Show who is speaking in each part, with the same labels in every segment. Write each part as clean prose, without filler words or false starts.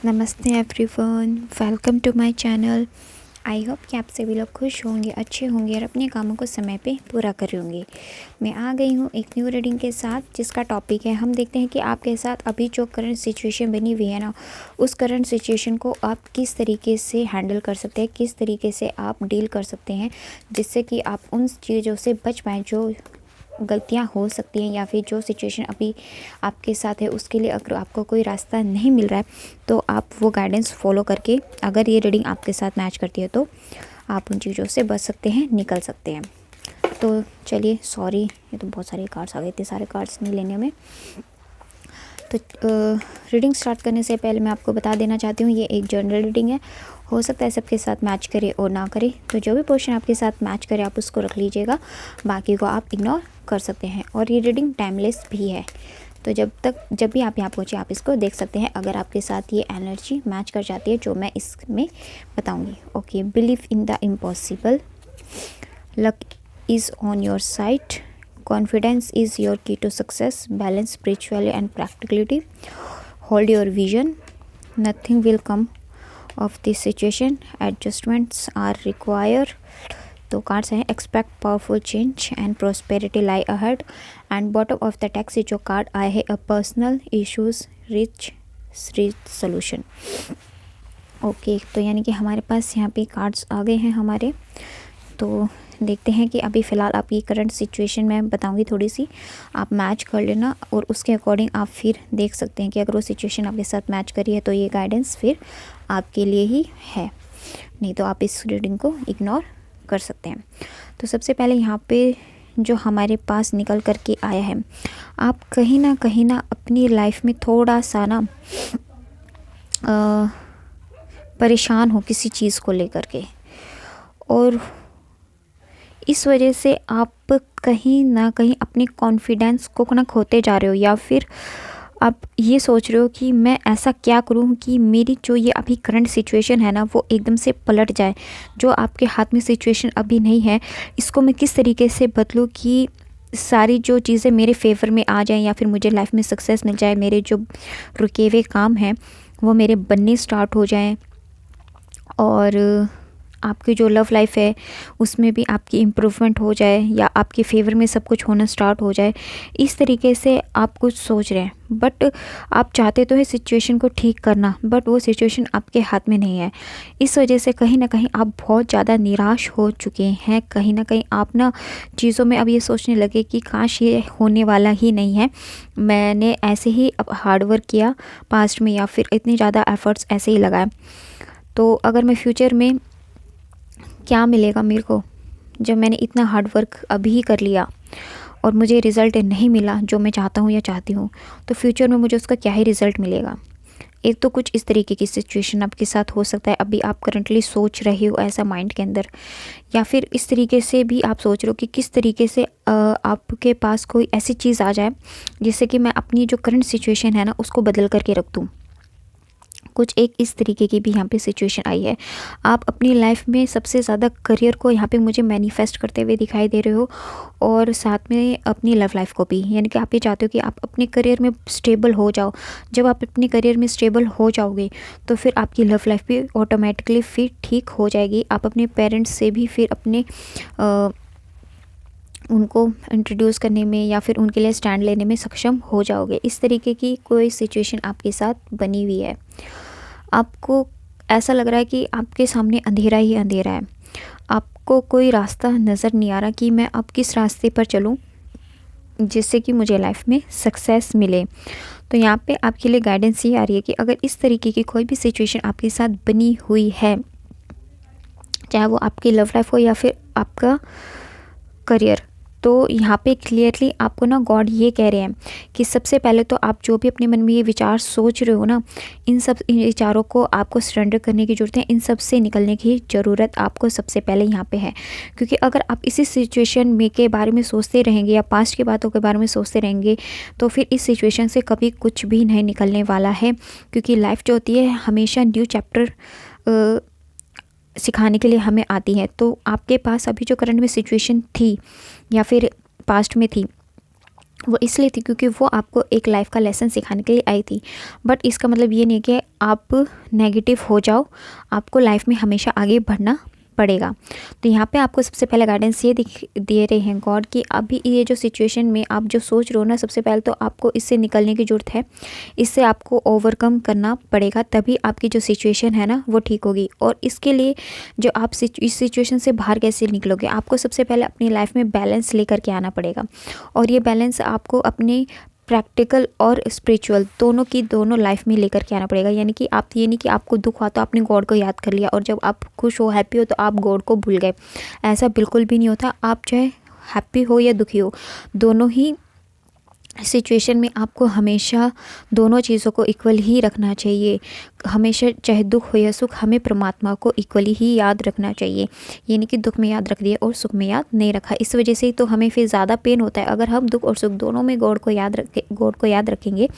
Speaker 1: नमस्ते everyone, welcome to my channel. I hope कि आप सभी लोग खुश होंगे, अच्छे होंगे और अपने कामों को समय पे पूरा कर होंगे। मैं आ गई हूँ एक न्यू रीडिंग के साथ, जिसका टॉपिक है, हम देखते हैं कि आपके साथ अभी जो करंट सिचुएशन बनी हुई है ना, उस करंट सिचुएशन को आप किस तरीके से हैंडल कर सकते हैं, किस तरीके से आप डील कर सकते हैं, जिससे कि आप उन चीज़ों से बच पाएँ जो गलतियां हो सकती हैं, या फिर जो सिचुएशन अभी आपके साथ है उसके लिए अगर आपको कोई रास्ता नहीं मिल रहा है तो आप वो गाइडेंस फॉलो करके, अगर ये रीडिंग आपके साथ मैच करती है तो आप उन चीज़ों से बच सकते हैं, निकल सकते हैं। तो चलिए, सॉरी ये तो बहुत सारे कार्ड्स आ गए, इतने सारे कार्ड्स नहीं लेने में। तो रीडिंग स्टार्ट करने से पहले मैं आपको बता देना चाहती हूँ, ये एक जनरल रीडिंग है। हो सकता है सबके साथ मैच करे और ना करे, तो जो भी पोर्शन आपके साथ मैच करे आप उसको रख लीजिएगा, बाकी को आप इग्नोर कर सकते हैं। और ये रीडिंग टाइमलेस भी है, तो जब भी आप यहाँ पहुँचे आप इसको देख सकते हैं, अगर आपके साथ ये एनर्जी मैच कर जाती है जो मैं इसमें बताऊँगी। Okay, believe in the impossible, luck is on your side, confidence is your key to success, balance spiritually and practicality, hold your vision, nothing will come of this situation, adjustments are required। तो cards हैं, expect powerful change and prosperity lie ahead. And bottom of the text से जो card आए हैं, a personal issues rich solution. Okay, तो यानी कि हमारे पास यहाँ पे कार्ड्स आ गए हैं हमारे। तो देखते हैं कि अभी फ़िलहाल आपकी करंट सिचुएशन मैं बताऊंगी थोड़ी सी, आप मैच कर लेना और उसके अकॉर्डिंग आप फिर देख सकते हैं कि अगर वो सिचुएशन आपके साथ मैच करी है तो ये गाइडेंस फिर आपके लिए ही है, नहीं तो आप इस रीडिंग को इग्नोर कर सकते हैं। तो सबसे पहले यहाँ पे जो हमारे पास निकल कर के आया है, आप कहीं ना अपनी लाइफ में थोड़ा सा ना परेशान हो किसी चीज़ को लेकर के, और इस वजह से आप कहीं ना कहीं अपनी कॉन्फिडेंस को ना खोते जा रहे हो, या फिर आप ये सोच रहे हो कि मैं ऐसा क्या करूं कि मेरी जो ये अभी करंट सिचुएशन है ना वो एकदम से पलट जाए। जो आपके हाथ में सिचुएशन अभी नहीं है, इसको मैं किस तरीके से बदलूं कि सारी जो चीज़ें मेरे फेवर में आ जाएं, या फिर मुझे लाइफ में सक्सेस मिल जाए, मेरे जो रुके हुए काम हैं वो मेरे बनने स्टार्ट हो जाएं, और आपकी जो लव लाइफ है उसमें भी आपकी इम्प्रूवमेंट हो जाए, या आपके फेवर में सब कुछ होना स्टार्ट हो जाए। इस तरीके से आप कुछ सोच रहे हैं, बट आप चाहते तो है सिचुएशन को ठीक करना, बट वो सिचुएशन आपके हाथ में नहीं है। इस वजह से कहीं ना कहीं आप बहुत ज़्यादा निराश हो चुके हैं। कहीं ना कहीं आप ना चीज़ों में अब ये सोचने लगे कि काश ये होने वाला ही नहीं है, मैंने ऐसे ही अब हार्डवर्क किया पास्ट में, या फिर इतने ज़्यादा एफर्ट्स ऐसे ही लगाए, तो अगर मैं फ्यूचर में क्या मिलेगा मेरे को, जब मैंने इतना हार्ड वर्क अभी ही कर लिया और मुझे रिज़ल्ट नहीं मिला जो मैं चाहता हूँ या चाहती हूँ, तो फ्यूचर में मुझे उसका क्या ही रिज़ल्ट मिलेगा। एक तो कुछ इस तरीके की सिचुएशन आपके साथ हो सकता है, अभी आप करंटली सोच रहे हो ऐसा माइंड के अंदर, या फिर इस तरीके से भी आप सोच रहे हो कि किस तरीके से आपके पास कोई ऐसी चीज़ आ जाए जिससे कि मैं अपनी जो करंट सिचुएशन है ना उसको बदल करके रख दूँ। कुछ एक इस तरीके की भी यहाँ पे सिचुएशन आई है। आप अपनी लाइफ में सबसे ज़्यादा करियर को यहाँ पे मुझे मैनिफेस्ट करते हुए दिखाई दे रहे हो, और साथ में अपनी लव लाइफ को भी, यानी कि आप ये चाहते हो कि आप अपने करियर में स्टेबल हो जाओ। जब आप अपने करियर में स्टेबल हो जाओगे तो फिर आपकी लव लाइफ भी ऑटोमेटिकली फिर ठीक हो जाएगी। आप अपने पेरेंट्स से भी फिर अपने उनको इंट्रोड्यूस करने में या फिर उनके लिए स्टैंड लेने में सक्षम हो जाओगे। इस तरीके की कोई सिचुएशन आपके साथ बनी हुई है। आपको ऐसा लग रहा है कि आपके सामने अंधेरा ही अंधेरा है, आपको कोई रास्ता नज़र नहीं आ रहा कि मैं अब किस रास्ते पर चलूं जिससे कि मुझे लाइफ में सक्सेस मिले। तो यहाँ पे आपके लिए गाइडेंस ये आ रही है कि अगर इस तरीके की कोई भी सिचुएशन आपके साथ बनी हुई है, चाहे वो आपकी लव लाइफ हो या फिर आपका करियर, तो यहाँ पे क्लियरली आपको ना गॉड ये कह रहे हैं कि सबसे पहले तो आप जो भी अपने मन में ये विचार सोच रहे हो ना, इन विचारों को आपको सरेंडर करने की ज़रूरत है। इन सब से निकलने की ज़रूरत आपको सबसे पहले यहाँ पे है, क्योंकि अगर आप इसी सिचुएशन में के बारे में सोचते रहेंगे या पास्ट की बातों के बारे में सोचते रहेंगे तो फिर इस सिचुएशन से कभी कुछ भी नहीं निकलने वाला है। क्योंकि लाइफ जो होती है हमेशा न्यू चैप्टर सिखाने के लिए हमें आती है। तो आपके पास अभी जो करंट में सिचुएशन थी या फिर पास्ट में थी, वो इसलिए थी क्योंकि वो आपको एक लाइफ का लेसन सिखाने के लिए आई थी। बट इसका मतलब ये नहीं है कि आप नेगेटिव हो जाओ, आपको लाइफ में हमेशा आगे बढ़ना पड़ेगा। तो यहाँ पे आपको सबसे पहले गाइडेंस ये दे रहे हैं गॉड कि अभी ये जो सिचुएशन में आप जो सोच रहे हो ना, सबसे पहले तो आपको इससे निकलने की ज़रूरत है, इससे आपको ओवरकम करना पड़ेगा, तभी आपकी जो सिचुएशन है ना वो ठीक होगी। और इसके लिए जो आप इस सिचुएशन से बाहर कैसे निकलोगे, आपको सबसे पहले अपनी लाइफ में बैलेंस लेकर के आना पड़ेगा। और ये बैलेंस आपको अपने प्रैक्टिकल और स्पिरिचुअल दोनों लाइफ में लेकर के आना पड़ेगा। यानी कि आप ये नहीं कि आपको दुख हुआ तो आपने गॉड को याद कर लिया और जब आप खुश हो, हैप्पी हो तो आप गॉड को भूल गए। ऐसा बिल्कुल भी नहीं होता। आप चाहे हैप्पी हो या दुखी हो, दोनों ही सिचुएशन में आपको हमेशा दोनों चीज़ों को इक्वल ही रखना चाहिए। हमेशा चाहे दुख हो या सुख, हमें परमात्मा को इक्वली ही याद रखना चाहिए। ये नहीं कि दुख में याद रख दिया और सुख में याद नहीं रखा। इस वजह से ही तो हमें फिर ज़्यादा पेन होता है। अगर हम दुख और सुख दोनों में गॉड को याद रखेंगे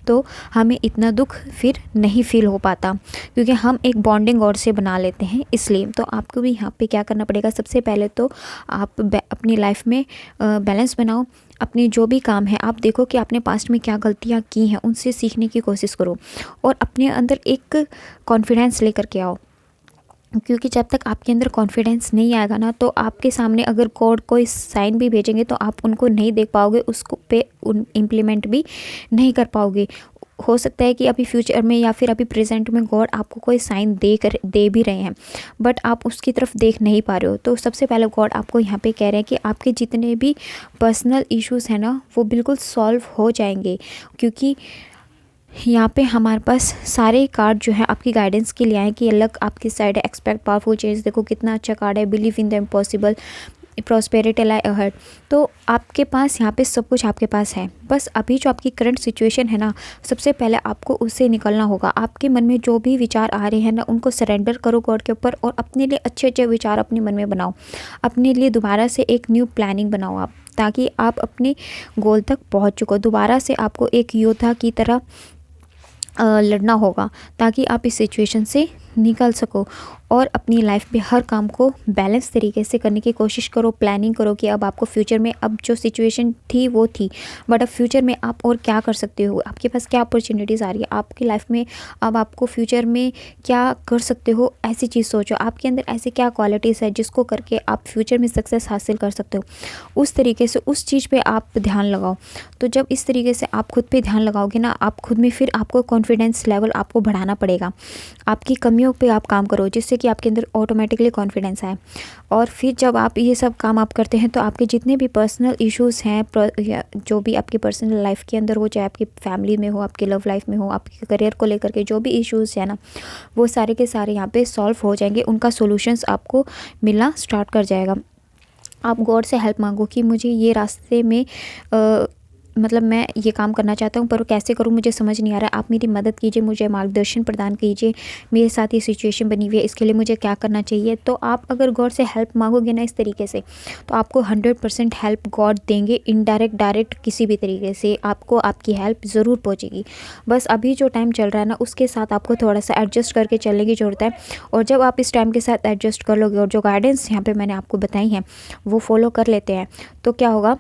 Speaker 1: तो हमें इतना दुख फिर नहीं फील हो पाता, क्योंकि हम एक बॉन्डिंग गॉड से बना लेते हैं। इसलिए तो आपको भी यहाँ पे क्या करना पड़ेगा, सबसे पहले तो आप अपनी लाइफ में बैलेंस बनाओ। अपने जो भी काम है आप देखो कि आपने पास्ट में क्या गलतियाँ की हैं, उनसे सीखने की कोशिश करो और अपने अंदर एक कॉन्फिडेंस लेकर के आओ। क्योंकि जब तक आपके अंदर कॉन्फिडेंस नहीं आएगा ना, तो आपके सामने अगर गॉड कोई साइन भी भेजेंगे तो आप उनको नहीं देख पाओगे, उसको पे इम्प्लीमेंट भी नहीं कर पाओगे। हो सकता है कि अभी फ्यूचर में या फिर अभी प्रेजेंट में गॉड आपको कोई साइन दे भी रहे हैं, बट आप उसकी तरफ देख नहीं पा रहे हो। तो सबसे पहले गॉड आपको यहाँ पे कह रहे हैं कि आपके जितने भी पर्सनल इश्यूज़ हैं ना, वो बिल्कुल सॉल्व हो जाएंगे। क्योंकि यहाँ पे हमारे पास सारे कार्ड जो है आपकी गाइडेंस के लिए आए कि लक आपकी साइड है, एक्सपेक्ट पावरफुल चेंज, देखो कितना अच्छा कार्ड है, believe in the impossible, prosperity lie ahead. तो आपके पास यहाँ पे सब कुछ आपके पास है। बस अभी जो आपकी करंट सिचुएशन है ना, सबसे पहले आपको उससे निकलना होगा। आपके मन में जो भी विचार आ रहे हैं ना, उनको सरेंडर करो गॉड के ऊपर और अपने लिए अच्छे अच्छे विचार अपने मन में बनाओ। अपने लिए दोबारा से एक न्यू प्लानिंग बनाओ आप, ताकि आप अपने गोल तक पहुँच चुको। दोबारा से आपको एक योद्धा की तरह लड़ना होगा, ताकि आप इस सिचुएशन से निकल सको और अपनी लाइफ में हर काम को बैलेंस तरीके से करने की कोशिश करो। प्लानिंग करो कि अब आपको फ्यूचर में, अब जो सिचुएशन थी वो थी, बट अब फ्यूचर में आप और क्या कर सकते हो, आपके पास क्या अपॉर्चुनिटीज़ आ रही है आपकी लाइफ में, अब आपको फ्यूचर में क्या कर सकते हो, ऐसी चीज़ सोचो। आपके अंदर ऐसे क्या क्वालिटीज़ है जिसको करके आप फ्यूचर में सक्सेस हासिल कर सकते हो, उस तरीके से उस चीज़ पर आप ध्यान लगाओ। तो जब इस तरीके से आप खुद पर ध्यान लगाओगे ना, आप खुद में फिर आपको कॉन्फिडेंस लेवल आपको बढ़ाना पड़ेगा। आपकी कमियों पे आप काम करो, जिससे कि आपके अंदर ऑटोमेटिकली कॉन्फिडेंस आए। और फिर जब आप ये सब काम आप करते हैं तो आपके जितने भी पर्सनल इश्यूज़ हैं, या जो भी आपकी पर्सनल लाइफ के अंदर हो, चाहे आपकी फैमिली में हो, आपकी लव लाइफ में हो, आपके करियर को लेकर के जो भी इश्यूज़ हैं ना, वो सारे के सारे यहाँ पे सॉल्व हो जाएंगे। उनका सोल्यूशंस आपको मिलना स्टार्ट कर जाएगा। आप गॉड से हेल्प मांगो कि मुझे ये रास्ते में मतलब मैं ये काम करना चाहता हूँ, पर कैसे करूँ मुझे समझ नहीं आ रहा, आप मेरी मदद कीजिए, मुझे मार्गदर्शन प्रदान कीजिए, मेरे साथ ये सिचुएशन बनी हुई है, इसके लिए मुझे क्या करना चाहिए। तो आप अगर गॉड से हेल्प मांगोगे ना इस तरीके से, तो आपको 100% हेल्प गॉड देंगे। इनडायरेक्ट डायरेक्ट किसी भी तरीके से आपको आपकी हेल्प ज़रूर पहुँचेगी। बस अभी जो टाइम चल रहा है ना, उसके साथ आपको थोड़ा सा एडजस्ट करके चलने की ज़रूरत है। और जब आप इस टाइम के साथ एडजस्ट कर लोगे और जो गाइडेंस यहाँ पर मैंने आपको बताई हैं वो फॉलो कर लेते हैं, तो क्या होगा,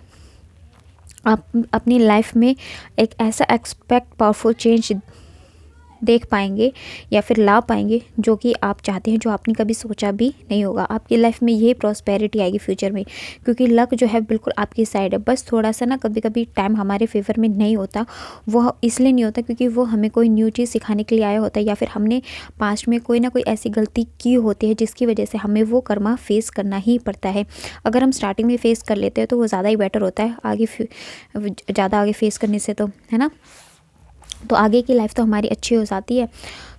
Speaker 1: आप अपनी लाइफ में एक ऐसा एक्सपेक्ट पावरफुल चेंज देख पाएंगे या फिर ला पाएंगे जो कि आप चाहते हैं, जो आपने कभी सोचा भी नहीं होगा। आपकी लाइफ में ये प्रॉस्पेरिटी आएगी फ्यूचर में, क्योंकि लक जो है बिल्कुल आपकी साइड है। बस थोड़ा सा ना कभी कभी टाइम हमारे फेवर में नहीं होता, वो इसलिए नहीं होता क्योंकि वो हमें कोई न्यू चीज़ सिखाने के लिए आया होता है, या फिर हमने पास्ट में कोई ना कोई ऐसी गलती की होती है जिसकी वजह से हमें वो कर्मा फेस करना ही पड़ता है। अगर हम स्टार्टिंग में फेस कर लेते हैं तो वो ज़्यादा ही बेटर होता है, ज़्यादा आगे फेस करने से, तो है ना। तो आगे की लाइफ तो हमारी अच्छी हो जाती है।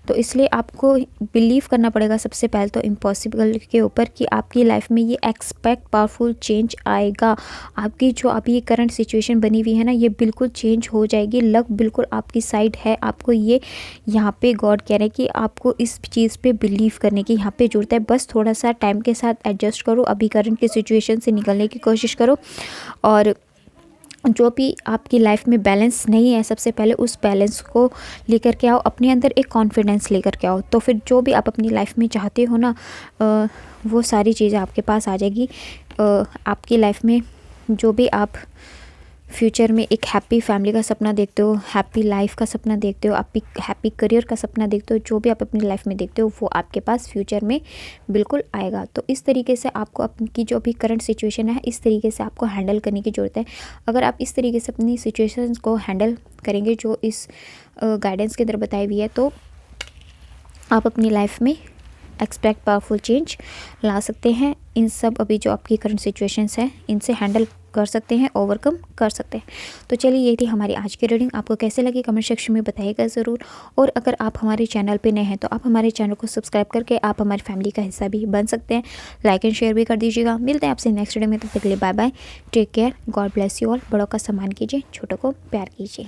Speaker 1: तो इसलिए आपको बिलीव करना पड़ेगा सबसे पहले तो इम्पॉसिबल के ऊपर, कि आपकी लाइफ में ये एक्सपेक्ट पावरफुल चेंज आएगा। आपकी जो अभी करंट सिचुएशन बनी हुई है ना, ये बिल्कुल चेंज हो जाएगी। लक बिल्कुल आपकी साइड है। आपको ये यहाँ पे गॉड कह रहे हैं कि आपको इस चीज़ पे बिलीव करने की यहाँ पे ज़रूरत है। बस थोड़ा सा टाइम के साथ एडजस्ट करो, अभी करंट की सिचुएशन से निकलने की कोशिश करो, और जो भी आपकी लाइफ में बैलेंस नहीं है, सबसे पहले उस बैलेंस को लेकर के आओ, अपने अंदर एक कॉन्फिडेंस लेकर के आओ। तो फिर जो भी आप अपनी लाइफ में चाहते हो ना, वो सारी चीज़ें आपके पास आ जाएगी। आपकी लाइफ में जो भी आप फ्यूचर में एक हैप्पी फैमिली का सपना देखते हो, हैप्पी लाइफ का सपना देखते हो, आप हैप्पी करियर का सपना देखते हो, जो भी आप अपनी लाइफ में देखते हो वो आपके पास फ्यूचर में बिल्कुल आएगा। तो इस तरीके से आपको आपकी जो अभी करंट सिचुएशन है इस तरीके से आपको हैंडल करने की ज़रूरत है। अगर आप इस तरीके से अपनी सिचुएशंस को हैंडल करेंगे जो इस गाइडेंस के अंदर बताई हुई है, तो आप अपनी लाइफ में एक्सपेक्ट पावरफुल चेंज ला सकते हैं। इन सब अभी जो आपकी करंट सिचुएशंस हैं इनसे हैंडल कर सकते हैं, ओवरकम कर सकते हैं। तो चलिए ये थी हमारी आज की रीडिंग। आपको कैसे लगी कमेंट सेक्शन में बताइएगा ज़रूर। और अगर आप हमारे चैनल पे नए हैं तो आप हमारे चैनल को सब्सक्राइब करके आप हमारी फैमिली का हिस्सा भी बन सकते हैं। लाइक एंड शेयर भी कर दीजिएगा। मिलते हैं आपसे नेक्स्ट वीडियो में, तब तक के लिए bye bye, take care, God bless you all. बड़ों का सम्मान कीजिए, छोटों को प्यार कीजिए।